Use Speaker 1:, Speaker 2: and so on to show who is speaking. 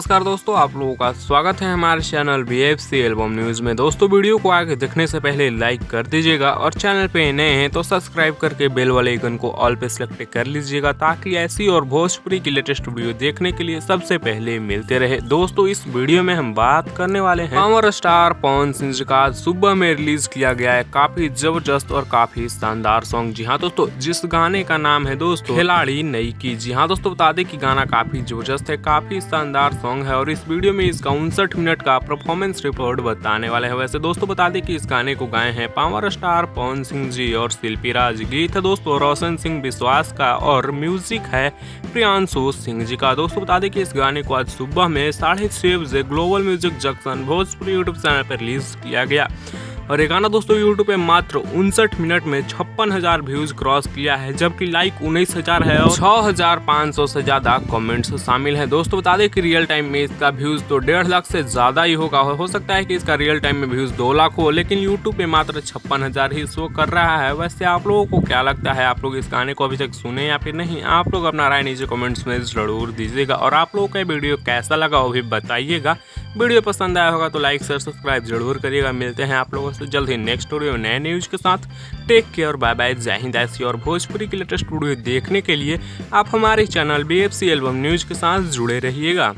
Speaker 1: नमस्कार दोस्तों, आप लोगों का स्वागत है हमारे चैनल BFC एल्बम न्यूज़ में। दोस्तों वीडियो को आगे देखने से पहले लाइक कर दीजिएगा और चैनल पे नए हैं तो सब्सक्राइब करके बेल वाले आइकन को ऑल पे सेलेक्ट कर लीजिएगा ताकि ऐसी और भोजपुरी की लेटेस्ट वीडियो देखने के लिए सबसे पहले मिलते रहे। दोस्तों इस वीडियो में हम बात करने वाले हैं पावर स्टार पवन सिंह जी का सुबह में रिलीज किया गया है काफी जबरदस्त और काफी शानदार सॉन्ग। जी हाँ दोस्तों, जिस गाने का नाम है दोस्तों खिलाड़ी नई की। जी हाँ दोस्तों, बता दें कि गाना काफी जबरदस्त है, काफी शानदार सॉन्ग है और इस वीडियो में इसका 59 मिनट का परफॉर्मेंस रिपोर्ट बताने वाले हैं। वैसे दोस्तों बता दें कि इस गाने को गाए हैं पावर स्टार पवन सिंह जी और शिल्पी राज। गीत है दोस्तों रोशन सिंह विश्वास का और म्यूजिक है प्रियांशु सिंह जी का। दोस्तों बता दें कि इस गाने को आज सुबह में 6:30 बजे global music junction Bhojpuri YouTube channel पर रिलीज किया गया और ये गाना दोस्तों यूट्यूब पे मात्र 59 मिनट में 56,000 व्यूज क्रॉस किया है, जबकि लाइक 19,000 है और 6,500 से ज्यादा कमेंट्स शामिल हैं। दोस्तों बता दें कि रियल टाइम में इसका व्यूज तो 1.5 लाख से ज्यादा ही होगा। हो सकता है कि इसका रियल टाइम में व्यूज 2 लाख हो, लेकिन यूट्यूब पे मात्र 56,000 ही शो कर रहा है। वैसे आप लोगों को क्या लगता है, आप लोग इस गाने को अभी तक सुने या फिर नहीं? आप लोग अपना राय नीचे कमेंट्स में जरूर दीजिएगा और आप लोगों का वीडियो कैसा लगा वो भी बताइएगा। वीडियो पसंद आया होगा तो लाइक शेयर सब्सक्राइब जरूर करिएगा। मिलते हैं आप लोगों से जल्द ही नेक्स्ट वीडियो नए न्यूज के साथ। टेक केयर, बाय बाय, जय हिंद। ऐसी और भोजपुरी की लेटेस्ट वीडियो देखने के लिए आप हमारे चैनल BFC एल्बम न्यूज के साथ जुड़े रहिएगा।